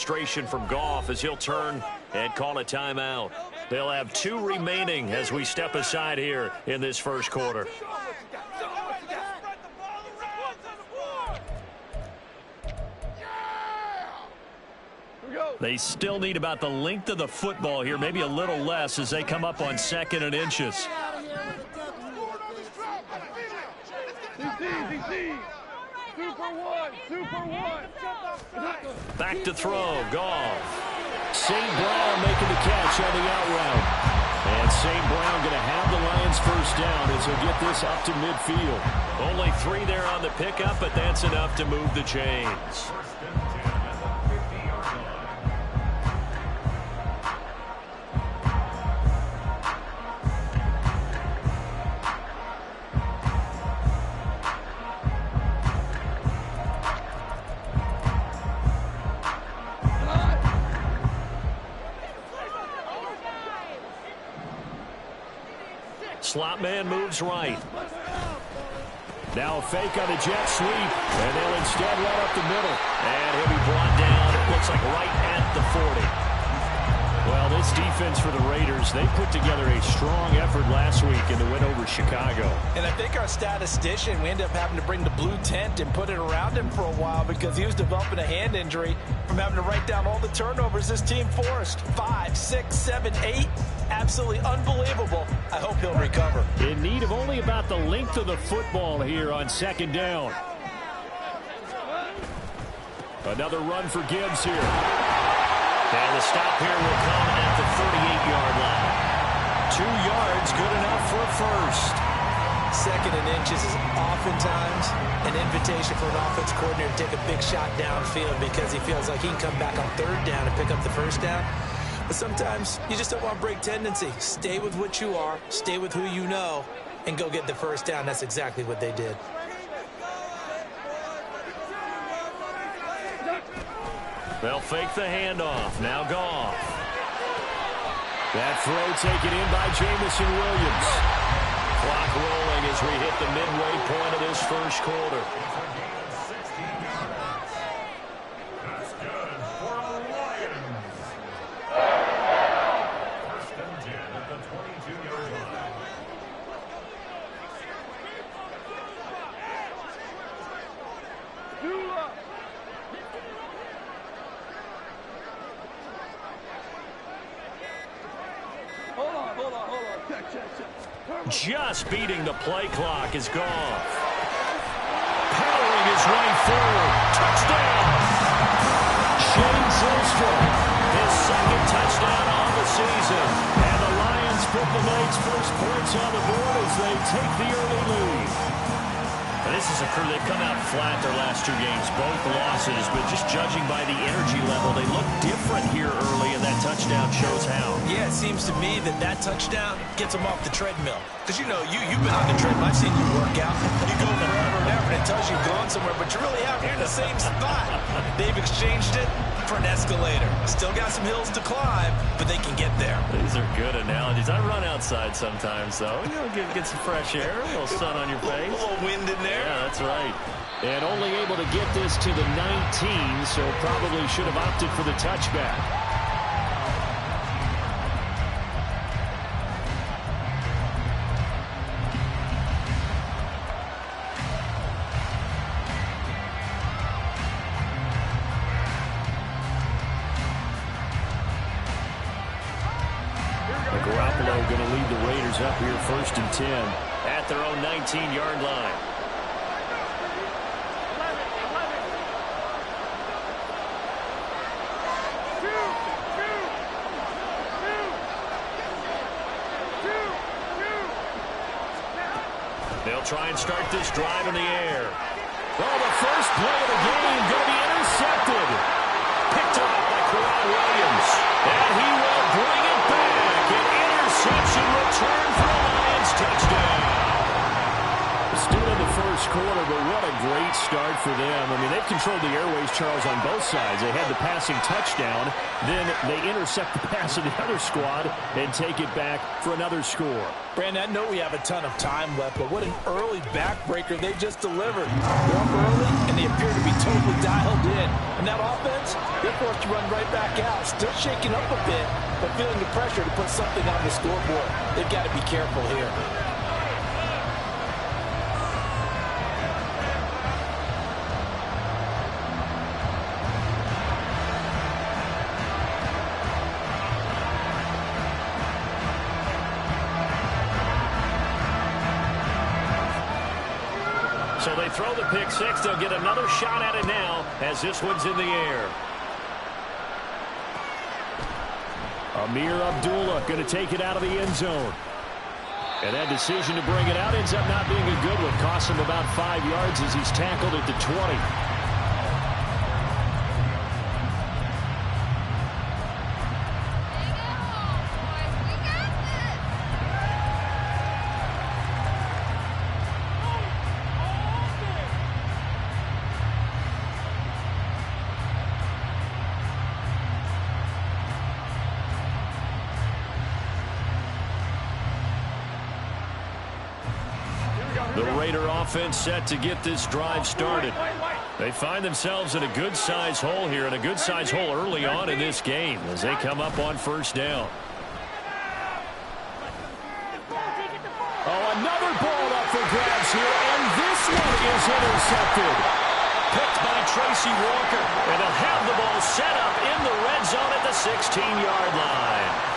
frustration from Goff as he'll turn and call a timeout. They'll have 2 remaining as we step aside here in this first quarter. They still need about the length of the football here, maybe a little less as they come up on 2nd and inches. Back to throw, Goff. St. Brown making the catch on the out route. And St. Brown going to have the Lions first down as he'll get this up to midfield. Only 3 there on the pickup, but that's enough to move the chains. Slot man moves right. Now a fake on a jet sweep, and they'll instead run up the middle. And he'll be brought down, it looks like right at the 40. Well, this defense for the Raiders, they put together a strong effort last week in the win over Chicago. And I think our statistician, we ended up having to bring the blue tent and put it around him for a while because he was developing a hand injury from having to write down all the turnovers this team forced. 5, 6, 7, 8. Absolutely unbelievable. I hope he'll recover. In need of only about the length of the football here on 2nd down. Another run for Gibbs here. And the stop here will come at the 38-yard line. 2 yards, good enough for a first. 2nd and inches is oftentimes an invitation for an offense coordinator to take a big shot downfield because he feels like he can come back on 3rd down and pick up the first down. But sometimes you just don't want to break tendency. Stay with what you are, stay with who you know, and go get the first down. That's exactly what they did. They'll fake the handoff. Now Goff. That throw taken in by Jamison Williams. Clock rolling as we hit the midway point of this first quarter. Just beating the play clock is Goff. Powering his way forward. Touchdown! Shane Zylstra, his 2nd touchdown on the season. And the Lions put the night's first points on the board as they take the early lead. And this is a crew, they've come out flat their last 2 games, both losses, but just judging by the energy level, they look different here early, and that touchdown shows how. Yeah, it seems to me that that touchdown gets them off the treadmill. Because, you know, you've been on the treadmill. I've seen you work out. You go forever and ever, and it tells you you've gone somewhere, but you're really out here in the same spot. They've exchanged it for an escalator. Still got some hills to climb, but they can get there. These are good analogies. I run outside sometimes, though. You know, get some fresh air, a little sun on your face. A little wind in there. Yeah, that's right. And only able to get this to the 19, so probably should have opted for the touchback. Garoppolo going to lead the Raiders up here 1st and 10 at their own 19-yard line. They'll try and start this drive in the air. Oh, the first play of the game going to be intercepted. Picked up by Kawhi Williams. And he will bring it back. An interception return for a Lions touchdown. Still in the first quarter, but what a great start for them. I mean, they've controlled the airways, Charles, on both sides. They had the passing touchdown. Then they intercept the pass of the other squad and take it back for another score. Brandon, I know we have a ton of time left, but what an early backbreaker they just delivered. They're up early, and they appear to be totally dialed in. And that offense, they're forced to run right back out. Still shaking up a bit, but feeling the pressure to put something on the scoreboard. They've got to be careful here. So they throw the pick six. They'll get another shot at it now as this one's in the air. Amir Abdullah going to take it out of the end zone. And that decision to bring it out ends up not being a good one. Costs him about 5 yards as he's tackled at the 20. The Raider offense set to get this drive started. They find themselves in a good-sized hole here, and a good-sized hole early on in this game as they come up on first down. Oh, another ball up for grabs here, and this one is intercepted. Picked by Tracy Walker, and they'll have the ball set up in the red zone at the 16-yard line.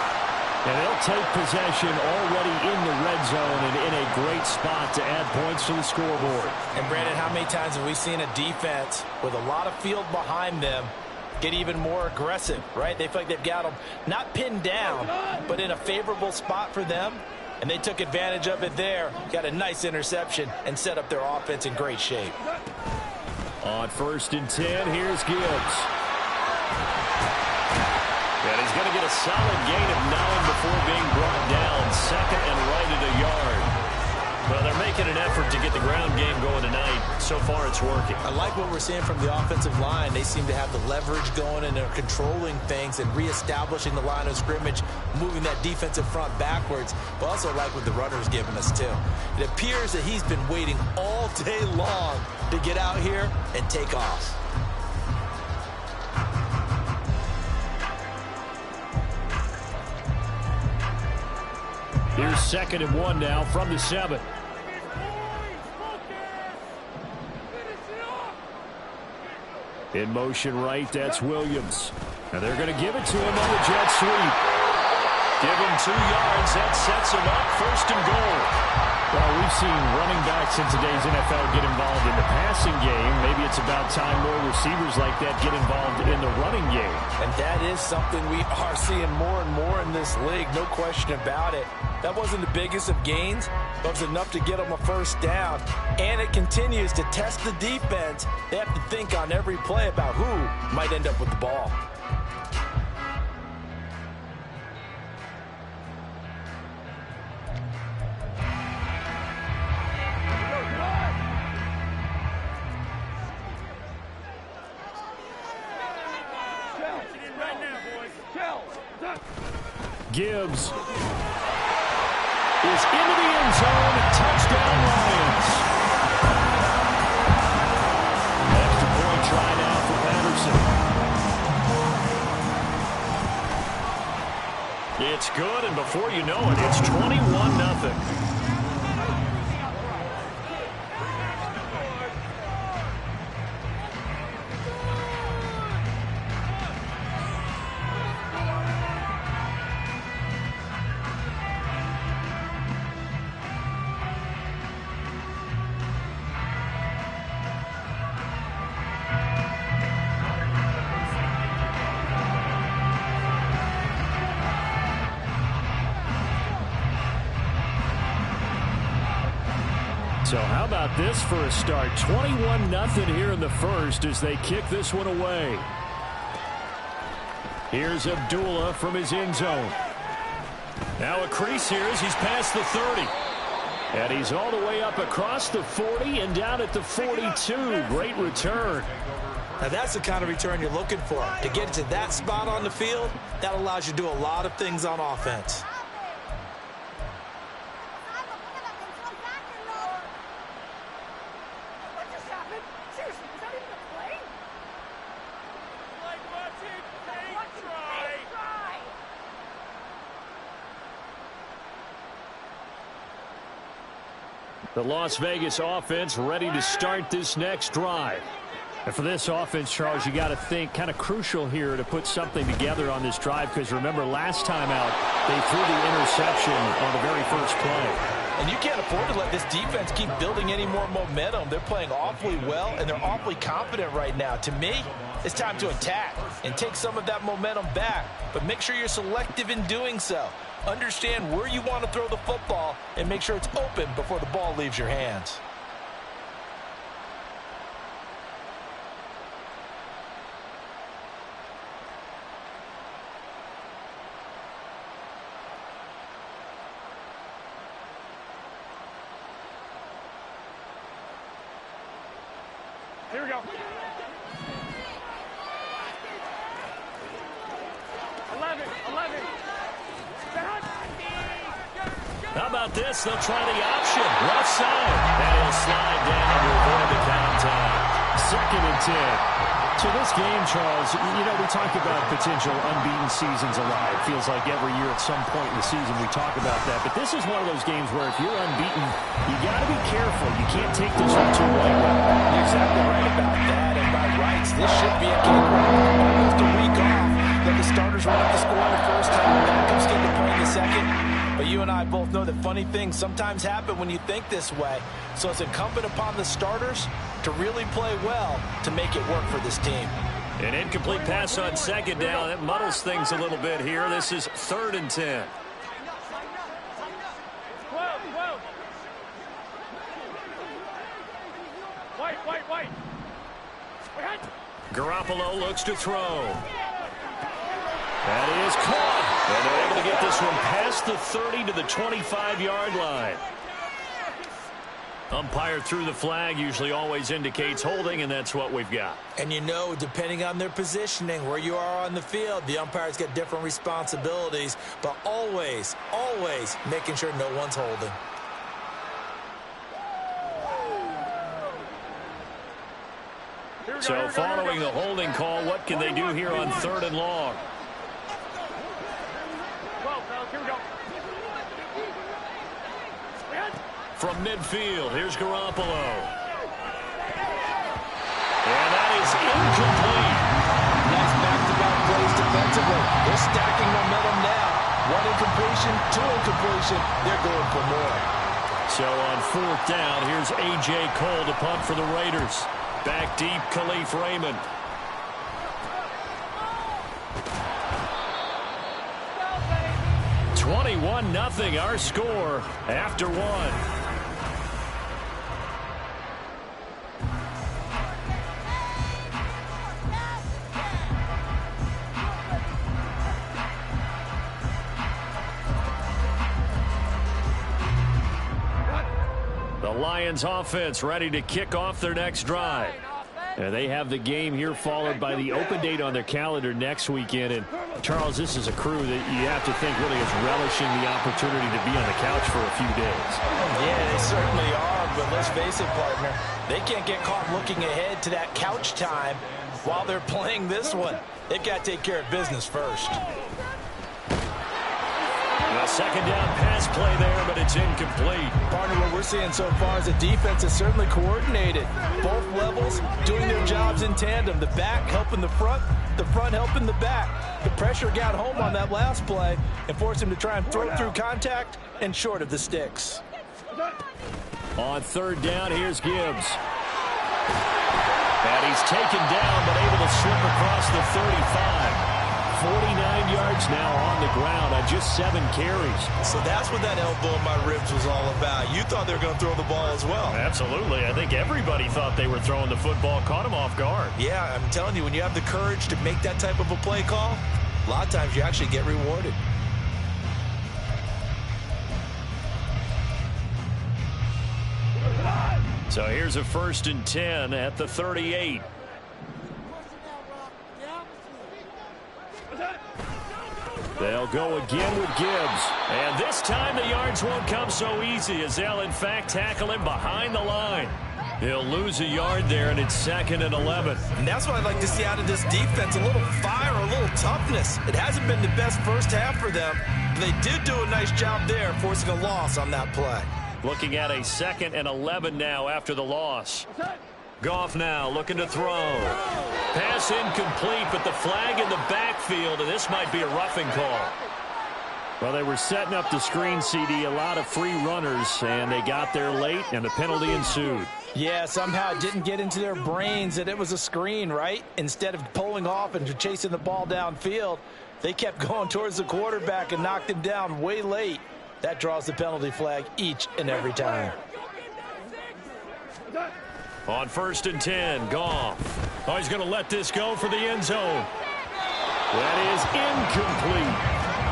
And they'll take possession already in the red zone and in a great spot to add points to the scoreboard. And, Brandon, how many times have we seen a defense with a lot of field behind them get even more aggressive, right? They feel like they've got them not pinned down, but in a favorable spot for them. And they took advantage of it there. Got a nice interception and set up their offense in great shape. On 1st and 10, here's Gibbs. And he's going to get a solid gain of 9 before being brought down. 2nd and right at a yard. Well, they're making an effort to get the ground game going tonight. So far, it's working. I like what we're seeing from the offensive line. They seem to have the leverage going, and they're controlling things and reestablishing the line of scrimmage, moving that defensive front backwards. But also like what the runner's giving us, too. It appears that he's been waiting all day long to get out here and take off. Here's 2nd and 1 now from the 7. In motion right, that's Williams. And they're going to give it to him on the jet sweep. Give him 2 yards. That sets him up 1st and goal. Well, we've seen running backs in today's NFL get involved in the passing game. Maybe it's about time more receivers like that get involved in the running game. And that is something we are seeing more and more in this league. No question about it. That wasn't the biggest of gains, but it was enough to get them a 1st down. And it continues to test the defense. They have to think on every play about who might end up with the ball. Gibbs is into the end zone. Touchdown, Lions. Extra point try now for Patterson. It's good, and before you know it, it's 21-0. So how about this for a start? 21-0 here in the first as they kick this one away. Here's Abdullah from his end zone. Now a crease here as he's past the 30. And he's all the way up across the 40 and down at the 42. Great return. Now that's the kind of return you're looking for. To get to that spot on the field, that allows you to do a lot of things on offense. The Las Vegas offense ready to start this next drive. And for this offense, Charles, you got to think kind of crucial here to put something together on this drive, because remember last time out they threw the interception on the very first play. And you can't afford to let this defense keep building any more momentum. They're playing awfully well, and they're awfully confident right now. To me, it's time to attack and take some of that momentum back, but make sure you're selective in doing so. Understand where you want to throw the football and make sure it's open before the ball leaves your hands. Here we go. 11. How about this? They'll try the option. Left side. And he'll slide down to avoid the contact. 2nd and 10. So this game, Charles, you know, we talk about potential unbeaten seasons alive. It feels like every year at some point in the season we talk about that. But this is one of those games where if you're unbeaten, you got to be careful. You can't take this one too lightly. You're exactly right about that. And by rights, this should be a cakewalk. Almost a week off. Let the starters run up the score in the first half. Backups get to play in the second. But you and I both know that funny things sometimes happen when you think this way. So it's incumbent upon the starters to really play well to make it work for this team. An incomplete pass on 2nd down. That muddles things a little bit here. This is 3rd and 10. Wait. Garoppolo looks to throw. That is caught. And they're able to get this one past the 30 to the 25-yard line. Umpire threw the flag, usually always indicates holding, and that's what we've got. And you know, depending on their positioning, where you are on the field, the umpires get different responsibilities, but always making sure no one's holding. So following the holding call, what can they do here on 3rd and long? Here we go. From midfield, here's Garoppolo. And that is incomplete. Nice back-to-back plays defensively. They're stacking momentum now. 1 incompletion, 2 incompletion. They're going for more. So on 4th down, here's A.J. Cole to punt for the Raiders. Back deep, Khalif Raymond. (21-0) our score after 1. The Lions offense ready to kick off their next drive. And they have the game here followed by the open date on their calendar next weekend. And Charles, this is a crew that you have to think really is relishing the opportunity to be on the couch for a few days. Yeah, they certainly are, but let's face it, partner, they can't get caught looking ahead to that couch time while they're playing this one. They've got to take care of business first. A 2nd down pass play there, but it's incomplete. Partner, what we're seeing so far is the defense is certainly coordinated. Both levels doing their jobs in tandem. The back helping the front helping the back. The pressure got home on that last play and forced him to try and throw through contact and short of the sticks. On 3rd down, here's Gibbs. And he's taken down, but able to slip across the 35. 49 yards now on the ground on just 7 carries. So that's what that elbow in my ribs was all about. You thought they were going to throw the ball as well. Absolutely. I think everybody thought they were throwing the football, caught him off guard. Yeah, I'm telling you, when you have the courage to make that type of a play call, a lot of times you actually get rewarded. So here's a 1st and 10 at the 38. They'll go again with Gibbs. And this time the yards won't come so easy as they'll in fact tackle him behind the line. He'll lose a yard there, and it's 2nd and 11. And that's what I'd like to see out of this defense, a little fire, a little toughness. It hasn't been the best first half for them, but they did do a nice job there forcing a loss on that play. Looking at a 2nd and 11 now after the loss. Goff now looking to throw. Pass incomplete, but the flag in the backfield, and this might be a roughing call. Well, they were setting up the screen, CD, a lot of free runners, and they got there late, and the penalty ensued. Yeah, somehow it didn't get into their brains that it was a screen, right? Instead of pulling off and chasing the ball downfield, they kept going towards the quarterback and knocked him down way late. That draws the penalty flag each and every time. On 1st and 10, Goff. Oh, he's going to let this go for the end zone. That is incomplete.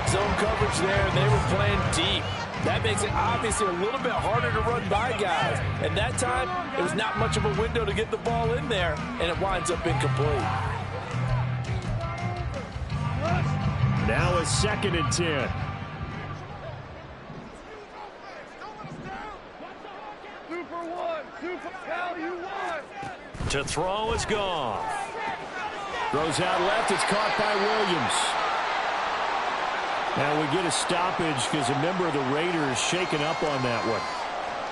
Zone coverage there, and they were playing deep. That makes it obviously a little bit harder to run by guys. And that time, there's not much of a window to get the ball in there, and it winds up incomplete. Now a 2nd and 10. To throw is Goff. Throws out left. It's caught by Williams. Now we get a stoppage because a member of the Raiders shaken up on that one.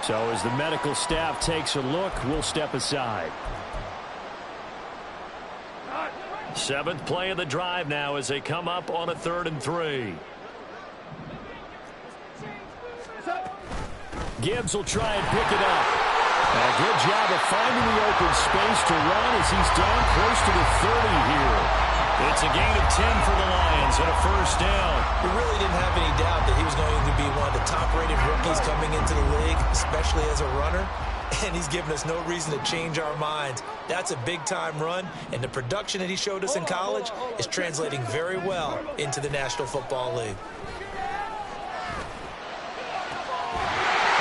So as the medical staff takes a look, we'll step aside. 7th play of the drive now as they come up on a 3rd and 3. Gibbs will try and pick it up. And a good job of finding the open space to run as he's down close to the 30 here. It's a gain of 10 for the Lions and a 1st down. We really didn't have any doubt that he was going to be one of the top-rated rookies coming into the league, especially as a runner. And he's given us no reason to change our minds. That's a big-time run, and the production that he showed us in college is translating very well into the National Football League.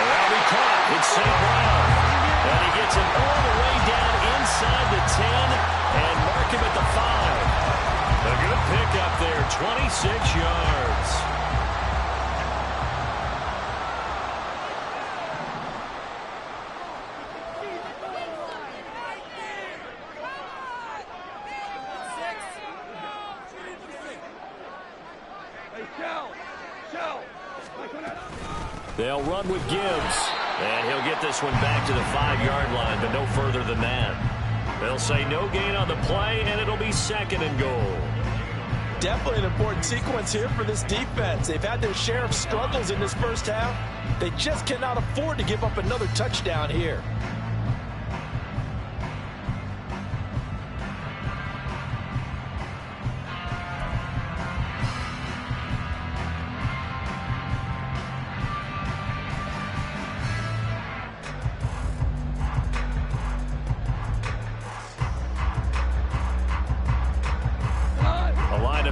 Well, he caught. It's St. Brown. And he gets it all the way down inside the 10 and mark him at the 5. A good pickup there, 26 yards. They'll run with Gibbs. And he'll get this one back to the 5-yard line, but no further than that. They'll say no gain on the play, and it'll be 2nd and goal. Definitely an important sequence here for this defense. They've had their share of struggles in this first half. They just cannot afford to give up another touchdown here.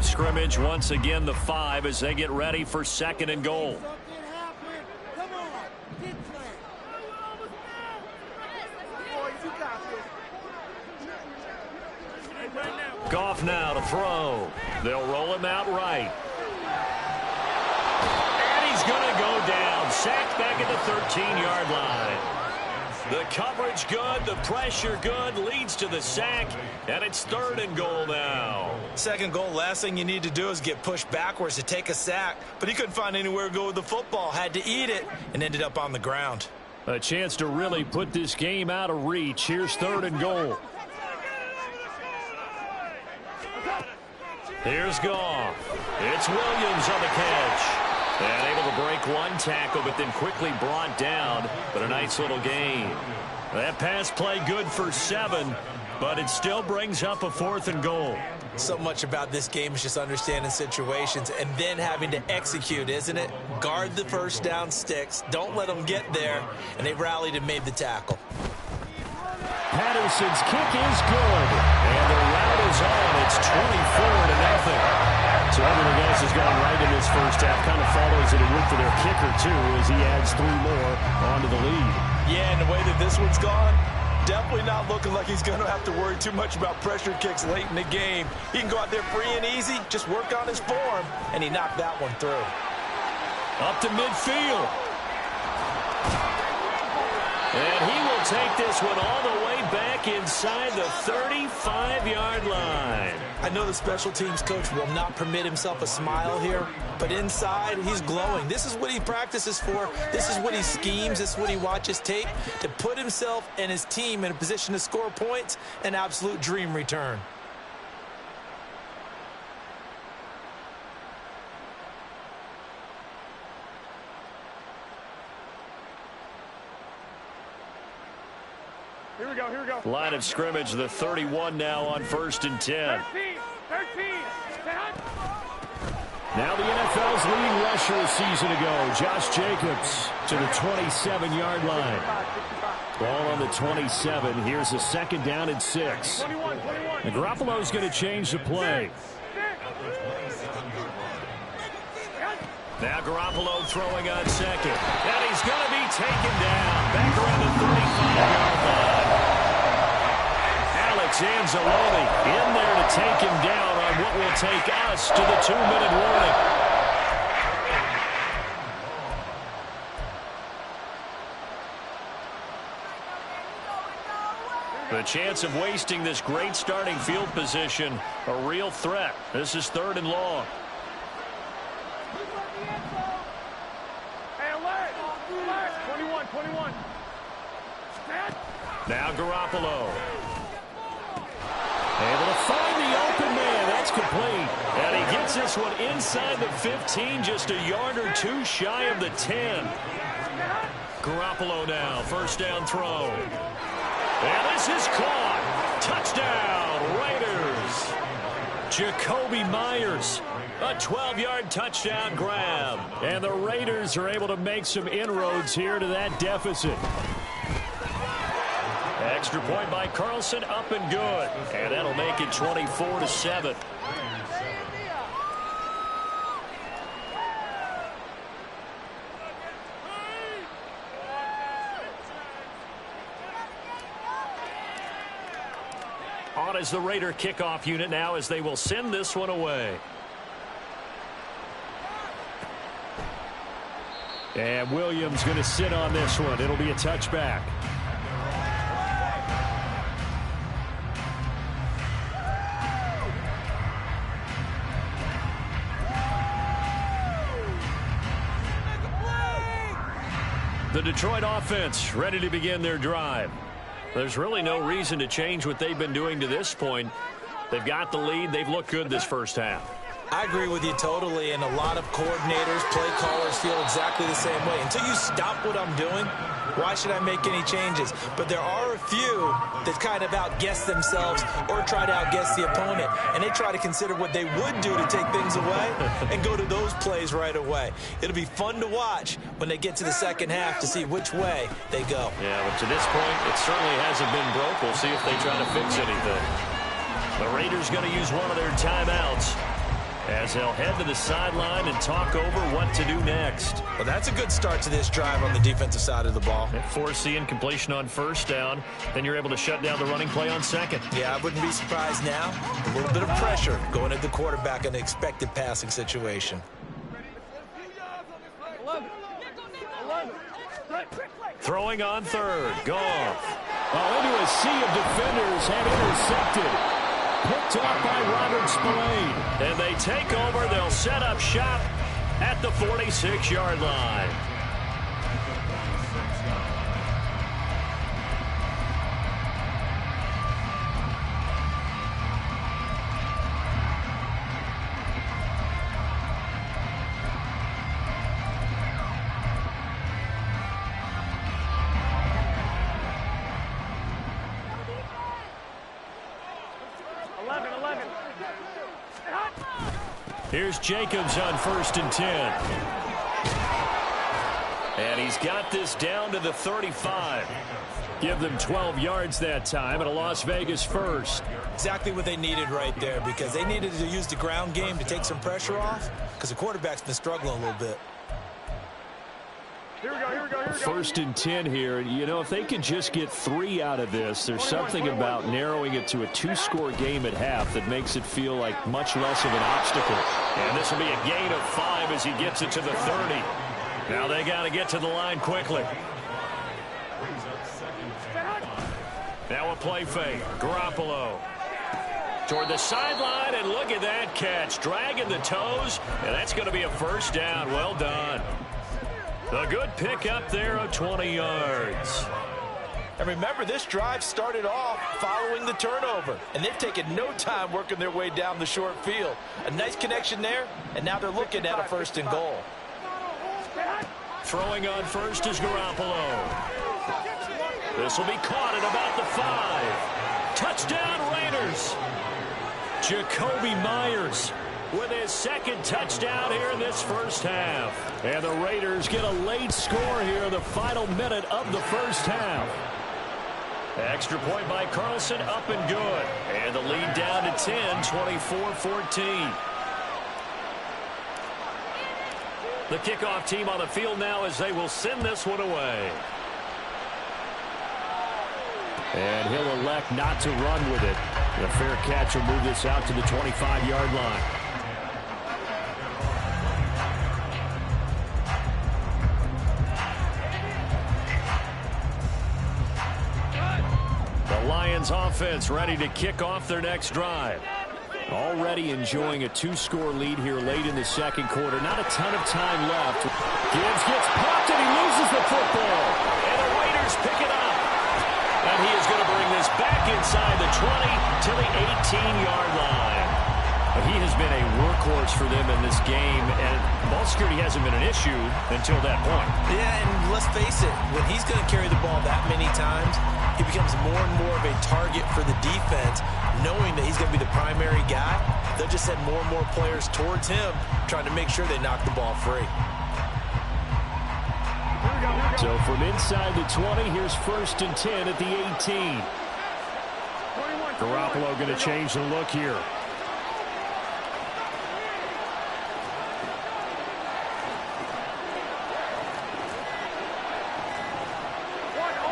Scrimmage once again the 5 as they get ready for 2nd and goal. Goff now to throw. They'll roll him out right. And he's going to go down. Sacked back at the 13-yard line. The coverage good, the pressure good, leads to the sack, and it's 3rd and goal now. 2nd goal, last thing you need to do is get pushed backwards to take a sack, but he couldn't find anywhere to go with the football, had to eat it, and ended up on the ground. A chance to really put this game out of reach. Here's 3rd and goal. Here's Goff. It's Williams on the catch. And able to break one tackle, but then quickly brought down. But a nice little gain. That pass play good for 7, but it still brings up a 4th and goal. So much about this game is just understanding situations and then having to execute, isn't it? Guard the first down sticks. Don't let them get there. And they rallied and made the tackle. Patterson's kick is good. And the route is on. It's 24-0. So everything else is going right in this first first half kind of follows it a week for their kicker, too, as he adds 3 more onto the lead. Yeah, and the way that this one's gone, definitely not looking like he's going to have to worry too much about pressure kicks late in the game. He can go out there free and easy, just work on his form, and he knocked that one through. Up to midfield. And he will take this one all the way back inside the 35-yard line. I know the special teams coach will not permit himself a smile here, but inside, he's glowing. This is what he practices for. This is what he schemes. This is what he watches tape to put himself and his team in a position to score points. An absolute dream return. Here we go, here we go. Line of scrimmage, the 31 now on 1st and 10. 13. Now the NFL's leading rusher a season ago, Josh Jacobs, to the 27-yard line. Ball on the 27. Here's a 2nd down and 6. 21. And Garoppolo's going to change the play. Now Garoppolo throwing on 2nd. And he's going to be taken down. Back around the 35-yard line. Alex Anzalone in there to take him down on what will take us to the 2-minute warning. The chance of wasting this great starting field position, a real threat. This is 3rd and long. Hey, Alex, 21. Now Garoppolo. Able to find the open man. That's complete. And he gets this one inside the 15, just a yard or 2 shy of the 10. Garoppolo now, 1st down throw. And this is caught. Touchdown, Raiders. Jacoby Myers, a 12-yard touchdown grab. And the Raiders are able to make some inroads here to that deficit. Extra point by Carlson, up and good. And that'll make it 24-7. On is the Raider kickoff unit now as they will send this one away. And Williams going to sit on this one. It'll be a touchback. The Detroit offense ready to begin their drive. There's really no reason to change what they've been doing to this point. They've got the lead. They've looked good this first half. I agree with you totally, and a lot of coordinators, play callers feel exactly the same way. Until you stop what I'm doing, why should I make any changes? But there are a few that kind of outguess themselves or try to outguess the opponent, and they try to consider what they would do to take things away and go to those plays right away. It'll be fun to watch when they get to the second half to see which way they go. Yeah, but to this point, it certainly hasn't been broke. We'll see if they try to fix anything. The Raiders going to use one of their timeouts as they'll head to the sideline and talk over what to do next. Well, that's a good start to this drive on the defensive side of the ball. Force the incompletion on 1st down. Then you're able to shut down the running play on 2nd. Yeah, I wouldn't be surprised now. A little bit of pressure going at the quarterback in an expected passing situation. 11. Throwing on 3rd. Goff. Into a sea of defenders and intercepted. Picked off by Robert Spillane. And they take over. They'll set up shop at the 46-yard line. Here's Jacobs on 1st and 10. And he's got this down to the 35. Give them 12 yards that time and a Las Vegas first. Exactly what they needed right there, because they needed to use the ground game to take some pressure off, because the quarterback's been struggling a little bit. Here we go, here we go, here we go. First and 10 here. You know, if they could just get 3 out of this, there's something about narrowing it to a 2-score game at half that makes it feel like much less of an obstacle. And this will be a gain of 5 as he gets it to the 30. Now they got to get to the line quickly. Now a play fake. Garoppolo toward the sideline, and look at that catch. Dragging the toes, and that's going to be a first down. Well done. A good pick up there of 20 yards. And remember, this drive started off following the turnover, and they've taken no time working their way down the short field. A nice connection there, and now they're looking at a first and goal. Throwing on first is Garoppolo. This will be caught at about the 5. Touchdown, Raiders. Jacoby Myers with his second touchdown here in this first half. And the Raiders get a late score here in the final minute of the first half. Extra point by Carlson, up and good. And the lead down to 10, 24-14. The kickoff team on the field now as they will send this one away. And he'll elect not to run with it. The fair catch will move this out to the 25-yard line. The Lions offense ready to kick off their next drive. Already enjoying a 2-score lead here late in the second quarter. Not a ton of time left. Gibbs gets popped and he loses the football. And the Raiders pick it up. And he is going to bring this back inside the 20 to the 18-yard line. But he has been a workhorse for them in this game, and ball security hasn't been an issue until that point. Yeah, and let's face it, when he's going to carry the ball that many times, he becomes more and more of a target for the defense, knowing that he's going to be the primary guy. They'll just send more and more players towards him, trying to make sure they knock the ball free. So from inside the 20, here's first and 10 at the 18. Garoppolo going to change the look here.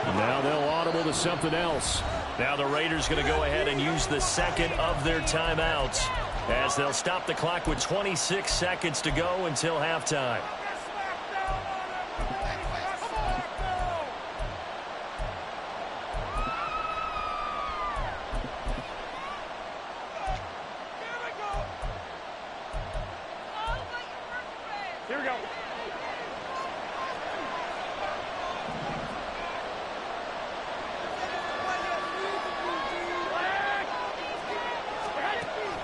Now they'll audible to something else. Now the Raiders going to go ahead and use the second of their timeouts as they'll stop the clock with 26 seconds to go until halftime. Here we go.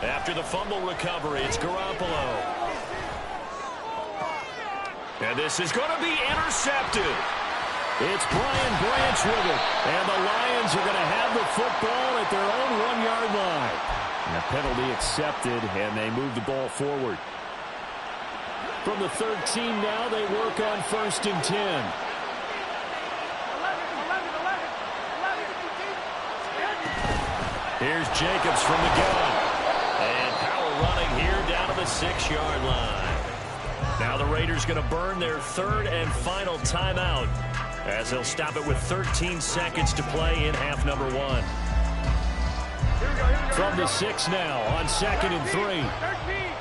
After the fumble recovery, it's Garoppolo. And this is going to be intercepted. It's Brian Branch with it. And the Lions are going to have the football at their own 1-yard line. And the penalty accepted, and they move the ball forward. From the 13 now, they work on first and 10. Here's Jacobs from the gun. And power running here down to the 6-yard line. Now the Raiders going to burn their third and final timeout as they'll stop it with 13 seconds to play in half number 1. From the 6 now on second and 3. 13.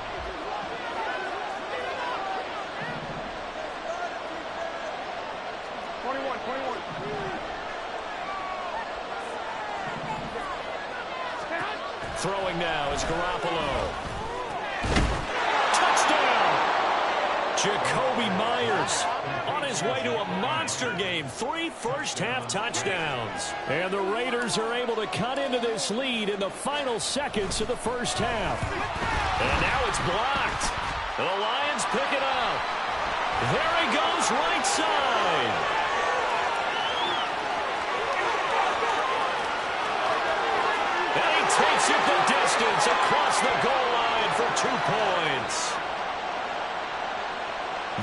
Throwing now is Garoppolo. Touchdown! Jacoby Myers on his way to a monster game. 3 first-half touchdowns. And the Raiders are able to cut into this lead in the final seconds of the first half. And now it's blocked. The Lions pick it up. There he goes, right side. Takes it the distance across the goal line for 2 points.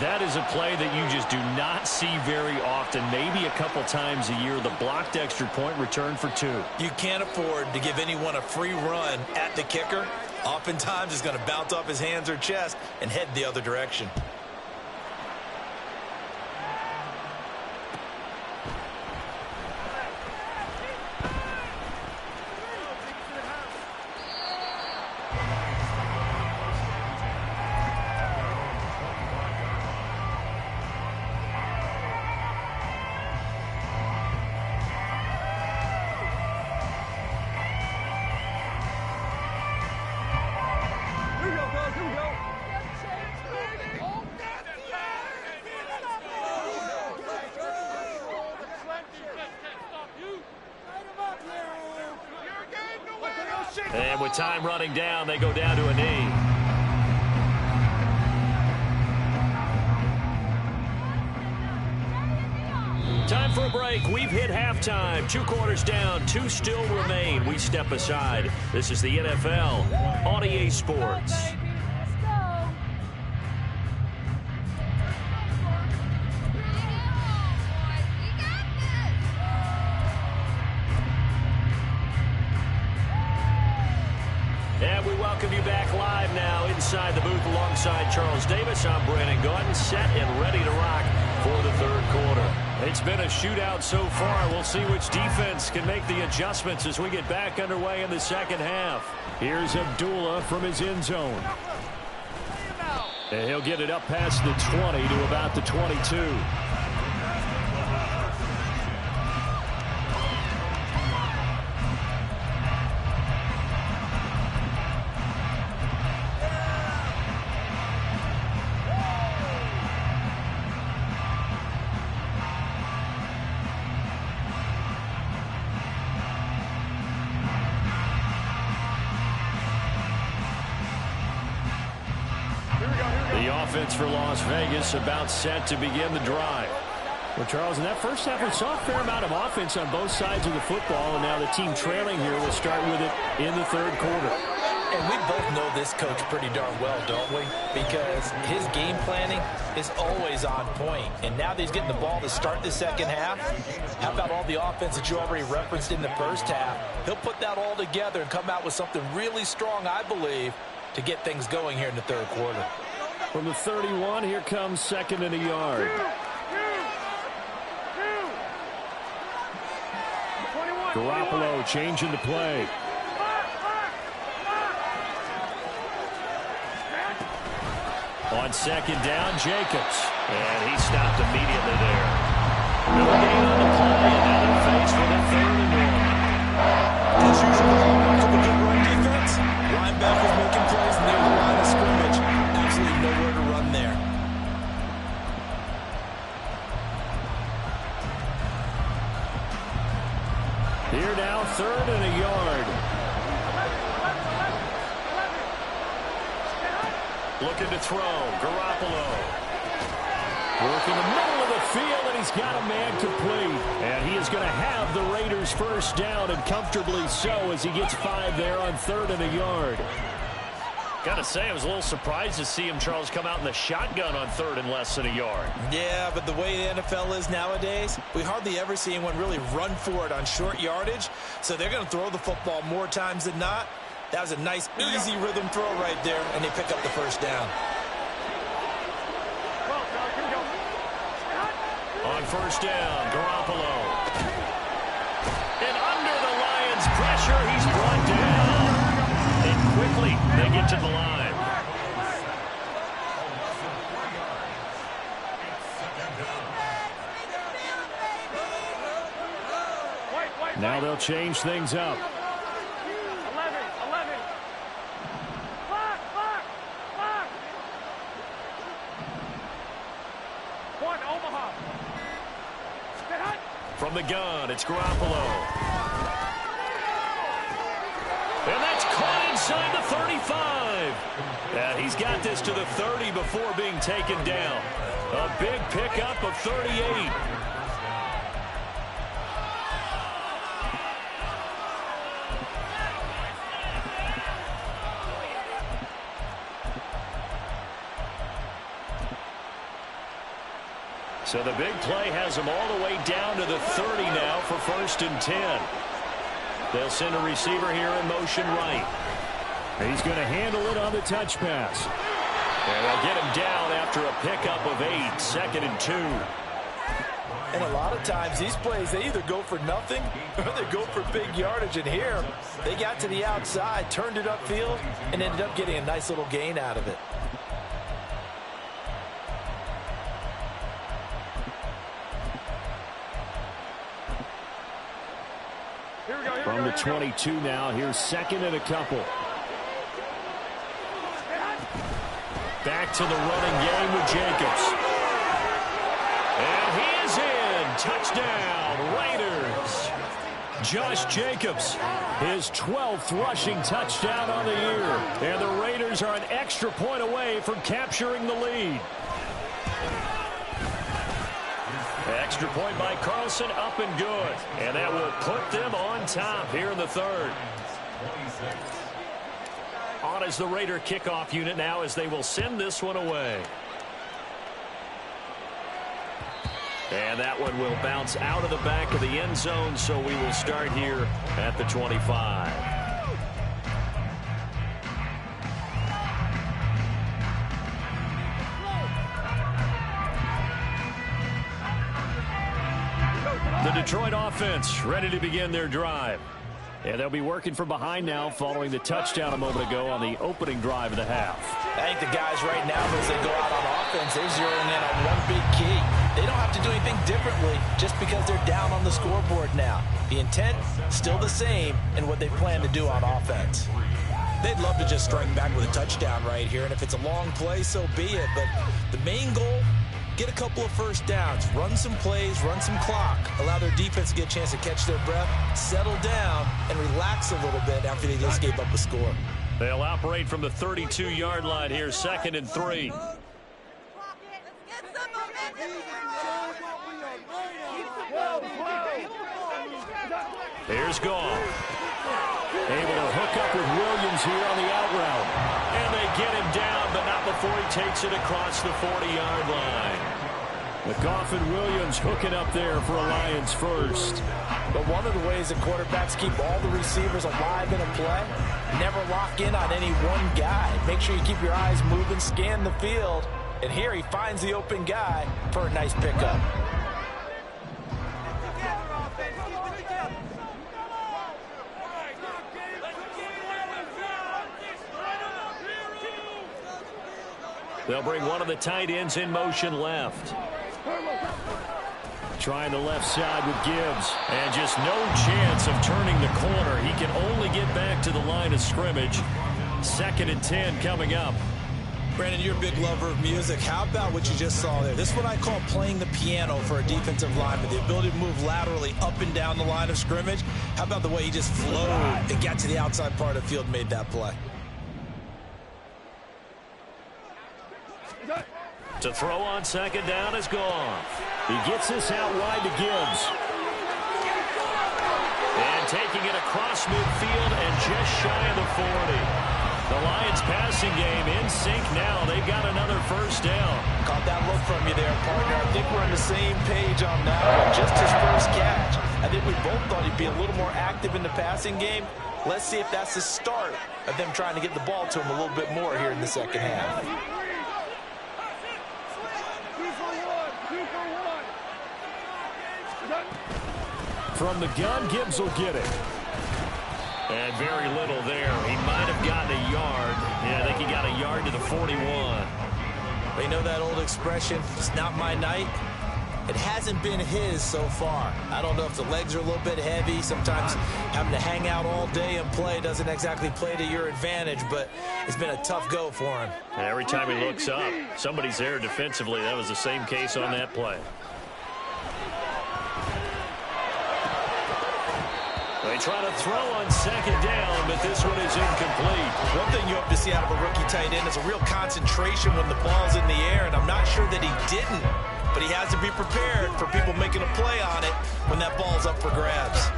That is a play that you just do not see very often. Maybe a couple times a year, the blocked extra point return for 2. You can't afford to give anyone a free run at the kicker. Oftentimes, it's going to bounce off his hands or chest and head the other direction. And with time running down, they go down to a knee. Time for a break. We've hit halftime. 2 quarters down, 2 still remain. We step aside. This is the NFL on EA Sports. And we welcome you back live now inside the booth alongside Charles Davis. I'm Brandon Gaudin, set and ready to rock for the 3rd quarter. It's been a shootout so far. We'll see which defense can make the adjustments as we get back underway in the 2nd half. Here's Abdullah from his end zone. And he'll get it up past the 20 to about the 22. For Las Vegas, about set to begin the drive. Well, Charles, in that first half, we saw a fair amount of offense on both sides of the football, and now the team trailing here will start with it in the 3rd quarter. And we both know this coach pretty darn well, don't we? Because his game planning is always on point. And now that he's getting the ball to start the 2nd half, how about all the offense that you already referenced in the first half? He'll put that all together and come out with something really strong, I believe, to get things going here in the 3rd quarter. From the 31, here comes 2nd and a yard. Garoppolo changing the play. On 2nd down, Jacobs. And he stopped immediately there. No gain on the play, and now they're faced with a 3rd and 1. As usual, hallmark of a good run defense. Linebackers making plays near the line of scrimmage. Absolutely nowhere to run there. Here now, 3rd and a yard. Looking to throw, Garoppolo. Working the middle of the field, and he's got a man complete. And he is going to have the Raiders 1st down, and comfortably so, as he gets 5 there on 3rd and a yard. Got to say, I was a little surprised to see him, Charles, come out in the shotgun on 3rd and less than a yard. Yeah, but the way the NFL is nowadays, we hardly ever see anyone really run for it on short yardage. So they're going to throw the football more times than not. That was a nice, easy rhythm throw right there, and they pick up the 1st down. On 1st down, Garoppolo. And under the Lions' pressure, he's brought down. And quickly, they get to the line. Now they'll change things up. 11. Block. 1, Omaha. From the gun, it's Garoppolo. And that's caught inside the 35. And he's got this to the 30 before being taken down. A big pickup of 38. So the big play has them all the way down to the 30 now for 1st and 10. They'll send a receiver here in motion right. He's going to handle it on the touch pass. And they'll get him down after a pickup of 8, 2nd and 2. And a lot of times these plays, they either go for nothing or they go for big yardage. And here, they got to the outside, turned it upfield, and ended up getting a nice little gain out of it. From the 22 now, here's 2nd and a couple. Back to the running game with Jacobs. And he is in. Touchdown, Raiders. Josh Jacobs, his 12th rushing touchdown on the year. And the Raiders are an extra point away from capturing the lead. Extra point by Carlson, up and good. And that will put them on top here in the 3rd. On as the Raider kickoff unit now as they will send this one away. And that one will bounce out of the back of the end zone, so we will start here at the 25. The Detroit offense ready to begin their drive. And they'll be working from behind now following the touchdown a moment ago on the opening drive of the half. I think the guys right now, as they go out on offense, they're zeroing in on one big key. They don't have to do anything differently just because they're down on the scoreboard now. The intent, still the same in what they plan to do on offense. They'd love to just strike back with a touchdown right here, and if it's a long play, so be it. But the main goal, get a couple of first downs, run some plays, run some clock, allow their defense to get a chance to catch their breath, settle down, and relax a little bit after they just gave up a score. They'll operate from the 32-yard line here, 2nd and 3. Here's Goff. Able to hook up with Williams here on the out route. And they get him down, but not before he takes it across the 40-yard line. Goff and Williams hooking up there for a Lions first. But one of the ways that quarterbacks keep all the receivers alive in a play, never lock in on any one guy. Make sure you keep your eyes moving, scan the field. And here he finds the open guy for a nice pickup. They'll bring one of the tight ends in motion left. Trying the left side with Gibbs. And just no chance of turning the corner. He can only get back to the line of scrimmage. 2nd and 10 coming up. Brandon, you're a big lover of music. How about what you just saw there? This is what I call playing the piano for a defensive lineman. The ability to move laterally up and down the line of scrimmage. How about the way he just flowed and got to the outside part of the field and made that play? To throw on 2nd down is Goff. He gets this out wide to Gibbs. And taking it across midfield and just shy of the 40. The Lions passing game in sync now. They've got another first down. Caught that look from you there, partner. I think we're on the same page on that one. Just his first catch. I think we both thought he'd be a little more active in the passing game. Let's see if that's the start of them trying to get the ball to him a little bit more here in the second half. From the gun, Gibbs will get it. And very little there. He might have gotten a yard. Yeah, I think he got a yard to the 41. They know that old expression, it's not my night. It hasn't been his so far. I don't know if the legs are a little bit heavy. Sometimes having to hang out all day and play doesn't exactly play to your advantage, but it's been a tough go for him. And every time he looks up, somebody's there defensively. That was the same case on that play. They try to throw on 2nd down, but this one is incomplete. One thing you hope to see out of a rookie tight end is a real concentration when the ball's in the air, and I'm not sure that he didn't, but he has to be prepared for people making a play on it when that ball's up for grabs.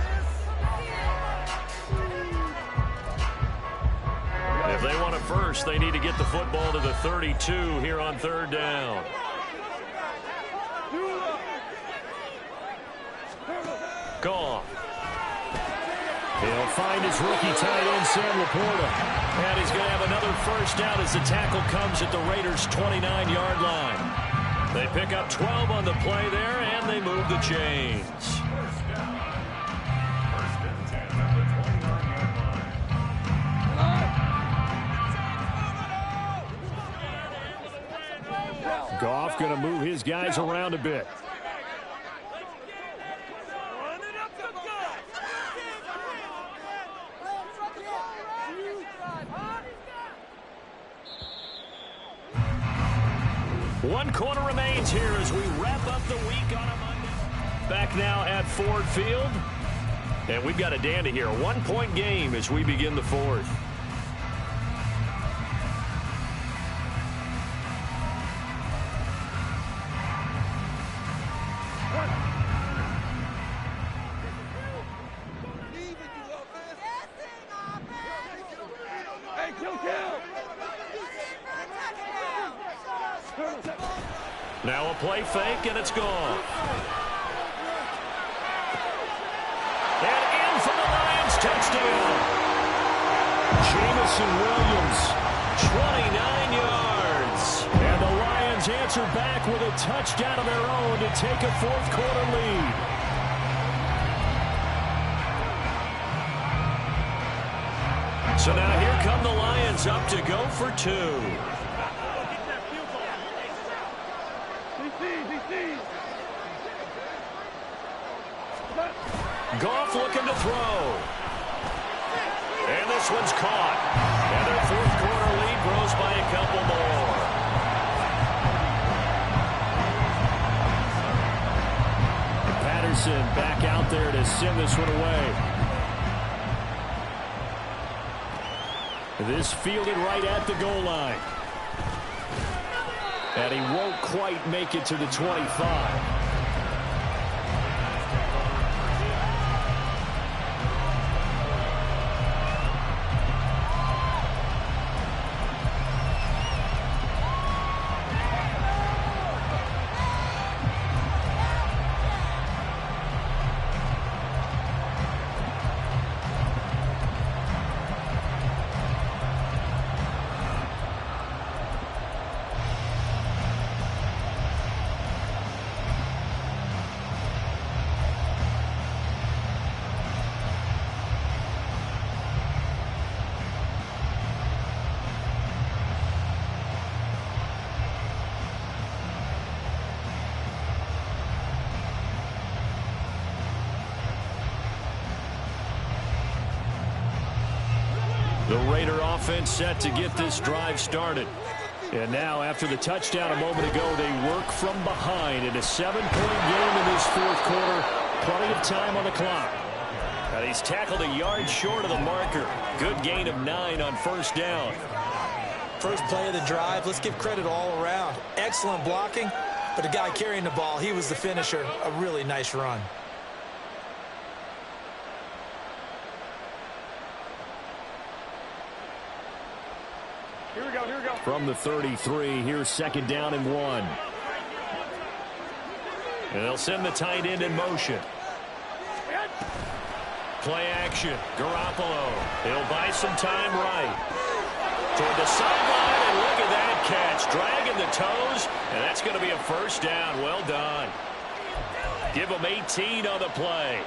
If they want it first, they need to get the football to the 32 here on 3rd down. find his rookie tight end, Sam Laporta. And he's going to have another first down as the tackle comes at the Raiders' 29-yard line. They pick up 12 on the play there, and they move the chains. Goff going to move his guys around a bit. One quarter remains here as we wrap up the week on a Monday. Back now at Ford Field. And we've got a dandy here. A one-point game as we begin the fourth. Now a play fake, and it's gone. And in for the Lions, touchdown. Jamison Williams, 29 yards. And the Lions answer back with a touchdown of their own to take a fourth-quarter lead. So now here come the Lions up to go for two. Goff looking to throw. And this one's caught. And their fourth-quarter lead grows by a couple more. Patterson back out there to send this one away. This fielded right at the goal line. And he won't quite make it to the 25. The Raider offense set to get this drive started. And now, after the touchdown a moment ago, they work from behind in a 7-point game in this fourth quarter. Plenty of time on the clock. And he's tackled a yard short of the marker. Good gain of 9 on first down. First play of the drive, let's give credit all around. Excellent blocking, but the guy carrying the ball, he was the finisher. A really nice run. Here we go, here we go. From the 33, here's second down and 1. And they'll send the tight end in motion. Play action. Garoppolo. He'll buy some time right. Toward the sideline, and look at that catch. Dragging the toes, and that's going to be a first down. Well done. Give them 18 on the play.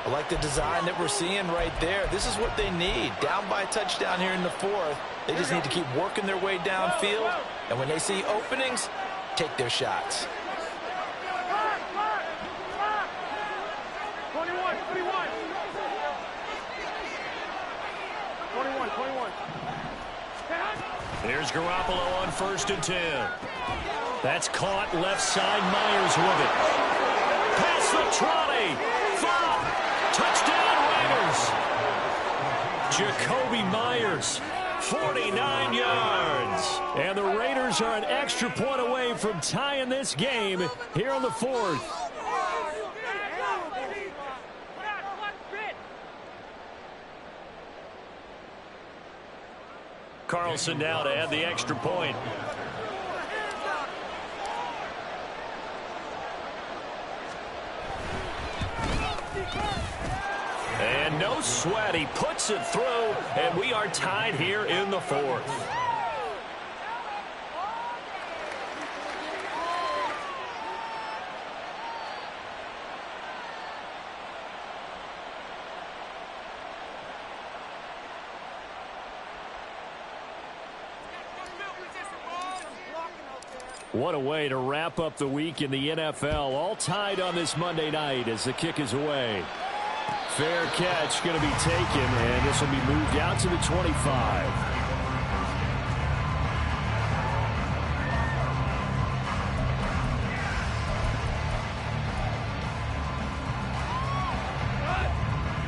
I like the design that we're seeing right there. This is what they need. Down by a touchdown here in the fourth. They just need to keep working their way downfield. And when they see openings, take their shots. 21. 21. Here's Garoppolo on 1st and 10. That's caught left side. Myers with it. Past the trolley. Flop. Touchdown Raiders. Jacoby Myers. 49 yards. And the Raiders are an extra point away from tying this game here in the fourth. Carlson now to add the extra point. And no No sweat. He puts it through, and we are tied here in the fourth. What a way to wrap up the week in the NFL. All tied on this Monday night as the kick is away. Fair catch going to be taken, and this will be moved out to the 25.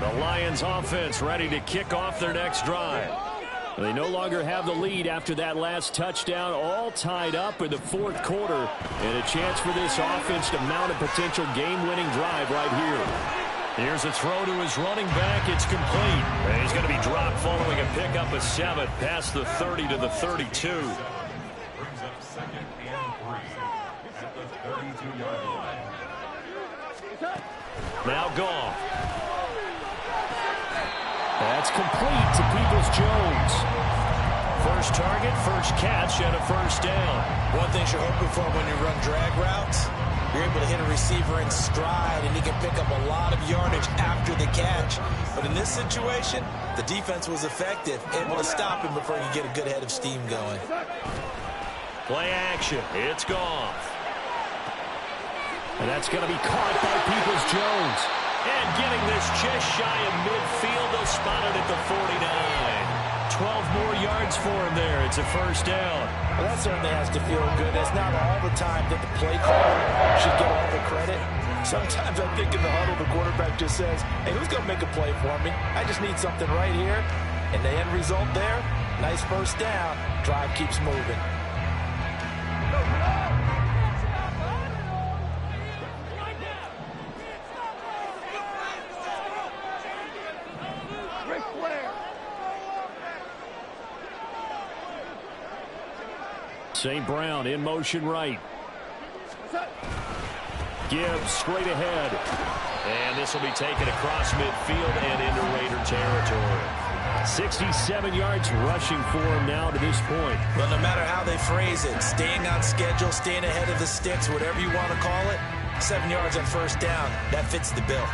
The Lions offense ready to kick off their next drive. They no longer have the lead after that last touchdown, all tied up in the fourth quarter, and a chance for this offense to mount a potential game-winning drive right here. Here's a throw to his running back. It's complete. And he's going to be dropped following a pickup of 7 past the 30 to the 32. Brings up 2nd and 3 at the 32-yard line. Now gone. That's complete to Peoples-Jones. First target, first catch, and a first down. One thing you're hoping for when you run drag routes, you're able to hit a receiver in stride, and he can pick up a lot of yardage after the catch. But in this situation, the defense was effective, able to stop him before he could get a good head of steam going. Play action. It's gone. And that's going to be caught by Peoples-Jones. And getting this just shy of midfield, they'll spot it at the 49. 12 more yards for him there. It's a first down. Well, that certainly has to feel good. It's not all the time that the play caller should get all the credit. Sometimes I think in the huddle, the quarterback just says, hey, who's going to make a play for me? I just need something right here. And the end result there, nice first down. Drive keeps moving. St. Brown in motion right. Gibbs straight ahead. And this will be taken across midfield and into Raider territory. 67 yards rushing for him now to this point. Well, no matter how they phrase it, staying on schedule, staying ahead of the sticks, whatever you want to call it, 7 yards on first down, that fits the bill.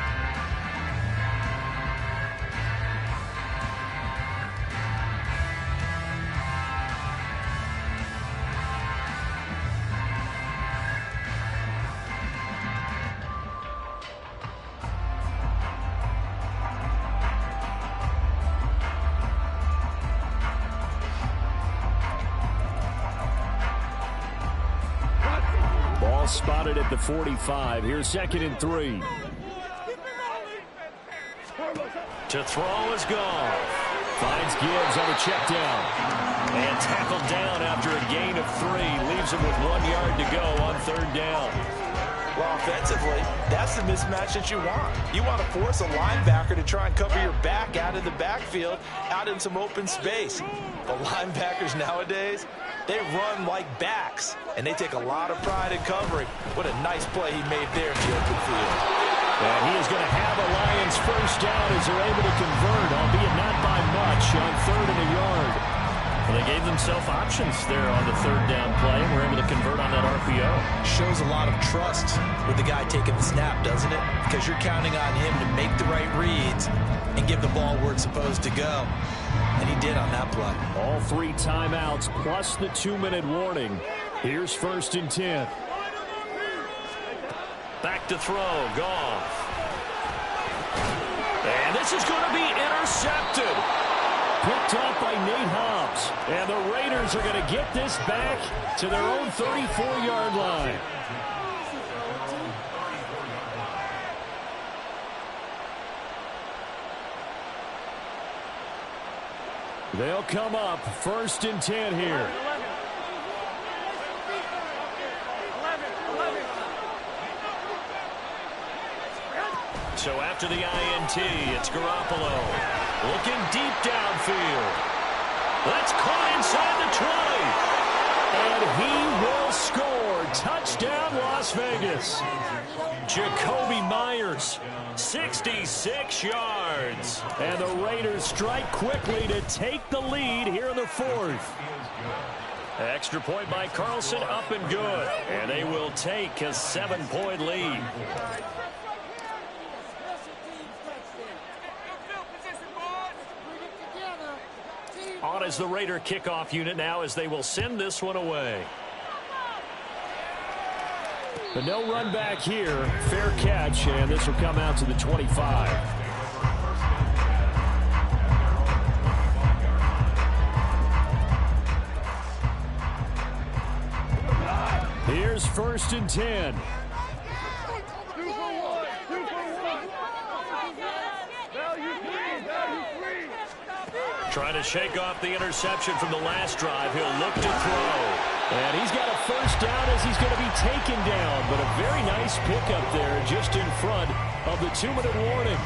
Spotted at the 45. Here's 2nd and 3. To throw is gone. Finds Gibbs on the check down. And tackled down after a gain of 3. Leaves him with 1 yard to go on 3rd down. Well, offensively, that's the mismatch that you want. You want to force a linebacker to try and cover your back out of the backfield, out in some open space. The linebackers nowadays, they run like backs, and they take a lot of pride in covering. What a nice play he made there in the open field. And he is going to have a Lions first down as they're able to convert, albeit not by much, on 3rd and a yard. Well, they gave themselves options there on the 3rd down play, and were able to convert on that RPO. Shows a lot of trust with the guy taking the snap, doesn't it? Because you're counting on him to make the right reads and give the ball where it's supposed to go. And he did on that play. All 3 timeouts plus the 2-minute warning. Here's 1st and 10. Back to throw. Goff. And this is going to be intercepted. Picked off by Nate Hobbs. And the Raiders are going to get this back to their own 34-yard line. They'll come up 1st and 10 here. So after the INT, it's Garoppolo looking deep downfield. That's caught inside the 20. And he will score. Touchdown, Los Las Vegas. Jacoby Myers, 66 yards. And the Raiders strike quickly to take the lead here in the fourth. Extra point by Carlson, up and good. And they will take a 7-point lead. On as the Raider kickoff unit now as they will send this one away. But no run back here. Fair catch, and this will come out to the 25. Here's 1st and 10. Trying to shake off the interception from the last drive. He'll look to throw. And he's got a first down as he's going to be taken down. But a very nice pickup there just in front of the 2-minute warning.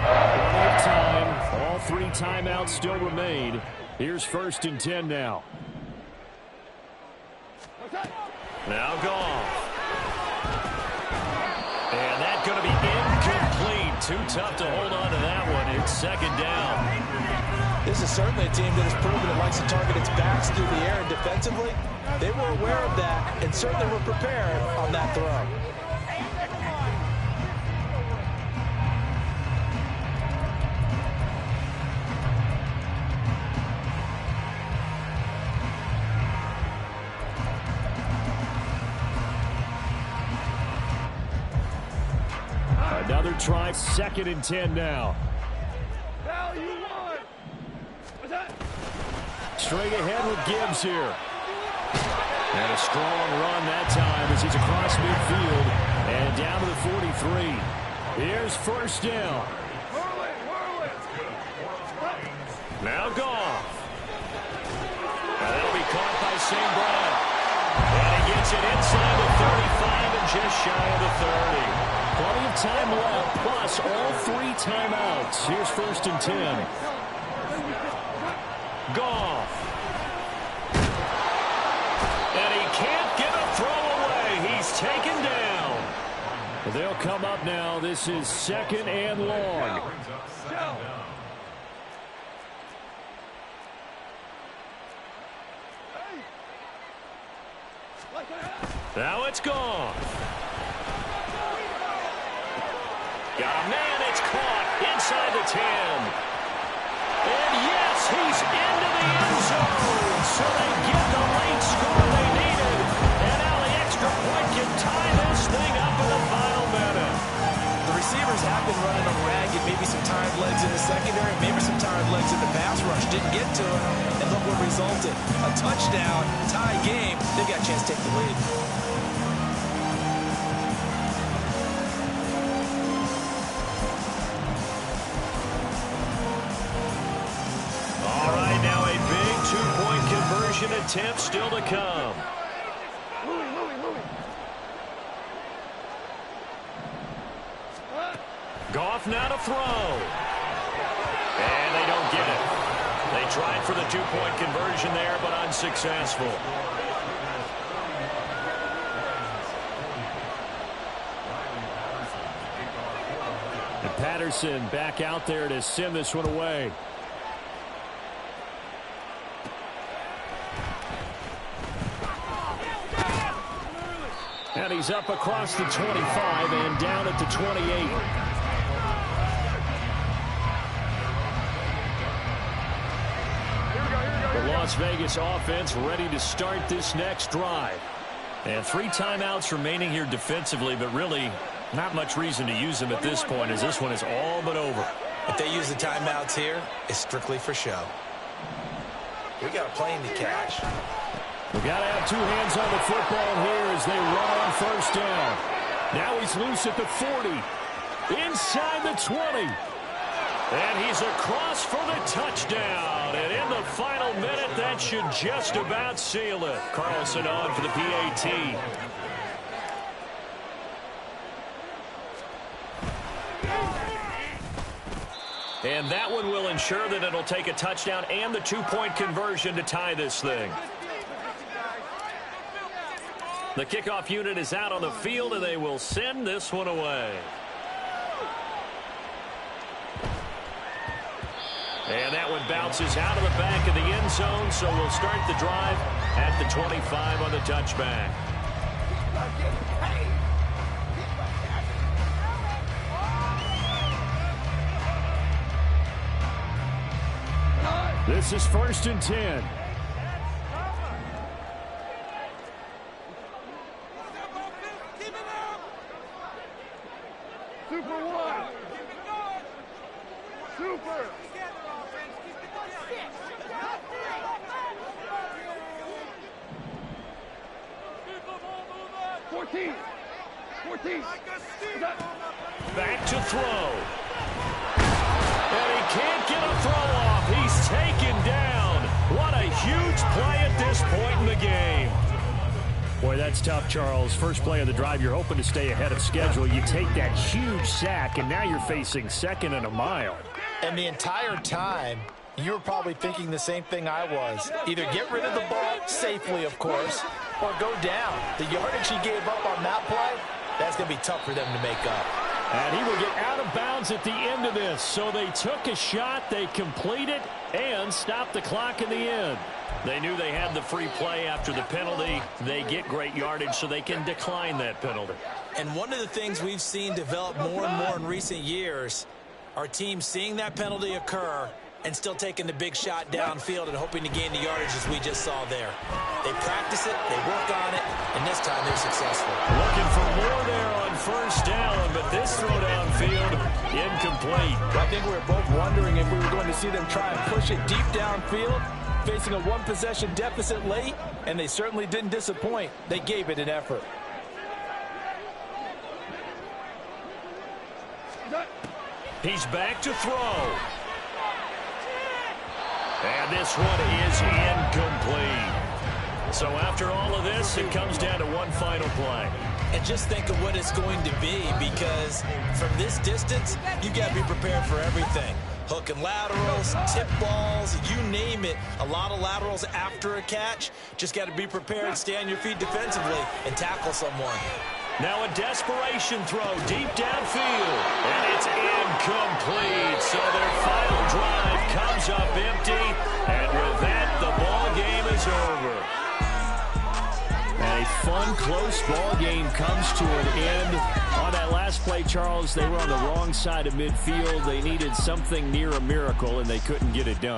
Plenty of time. All 3 timeouts still remain. Here's 1st and 10 now. Now Goff. And that's going to be incomplete. Too tough to hold on to that one. It's 2nd down. This is certainly a team that has proven it likes to target its backs through the air, and defensively, they were aware of that and certainly were prepared on that throw. Another try, 2nd and 10 now. Straight ahead with Gibbs here. And a strong run that time as he's across midfield and down to the 43. Here's 1st down. Now Goff. And that'll be caught by St. Brown. And he gets it inside the 35 and just shy of the 30. Plenty of time left, plus all 3 timeouts. Here's 1st and 10. Goff. And he can't get a throw away. He's taken down. They'll come up now. This is 2nd and long. Now it's Goff. Got a man, it's caught inside the 10. And yes, he's into the end zone. So they get the late score they needed. And now the extra point can tie this thing up in the final minute. The receivers have been running them ragged. Maybe some tired legs in the secondary, maybe some tired legs in the pass rush. Didn't get to him, and look what resulted. A touchdown, tie game. They've got a chance to take the lead. Attempt still to come. Goff now to throw. And they don't get it. They tried for the 2-point conversion there, but unsuccessful. And Patterson back out there to send this one away. And he's up across the 25 and down at the 28. The Las Vegas offense ready to start this next drive. And 3 timeouts remaining here defensively, but really not much reason to use them at this point as this one is all but over. If they use the timeouts here, it's strictly for show. We got a plane to catch. We've got to have 2 hands on the football here as they run on 1st down. Now he's loose at the 40. Inside the 20. And he's across for the touchdown. And in the final minute, that should just about seal it. Carlson on for the PAT. And that one will ensure that it'll take a touchdown and the two-point conversion to tie this thing. The kickoff unit is out on the field, and they will send this one away. And that one bounces out of the back of the end zone, so we'll start the drive at the 25 on the touchback. This is 1st and 10. Super one. Super. 14. Back to throw. And he can't get a throw off. He's taken down. What a huge play at this point in the game. Boy, that's tough, Charles. First play of the drive, you're hoping to stay ahead of schedule. You take that huge sack, and now you're facing 2nd and a mile. And the entire time, you were probably thinking the same thing I was. Either get rid of the ball safely, of course, or go down. The yardage he gave up on that play, that's going to be tough for them to make up. And he will get out of bounds at the end of this. So they took a shot, they completed, and stopped the clock in the end. They knew they had the free play after the penalty. They get great yardage, so they can decline that penalty. And one of the things we've seen develop more and more in recent years, our team seeing that penalty occur and still taking the big shot downfield and hoping to gain the yardage as we just saw there. They practice it, they work on it, and this time they're successful. Looking for more there on 1st down, but this throw downfield, incomplete. I think we were both wondering if we were going to see them try and push it deep downfield, facing a one-possession deficit late, and they certainly didn't disappoint. They gave it an effort. He's back to throw. And this one is incomplete. So after all of this, it comes down to one final play. And just think of what it's going to be, because from this distance, you got to be prepared for everything. Hook and laterals, tip balls, you name it. A lot of laterals after a catch. Just got to be prepared, stay on your feet defensively, and tackle someone. Now a desperation throw deep downfield, and it's incomplete. So their final drive comes up empty, and with that, the ball game is over. A fun, close ball game comes to an end. On that last play, Charles, they were on the wrong side of midfield. They needed something near a miracle, and they couldn't get it done.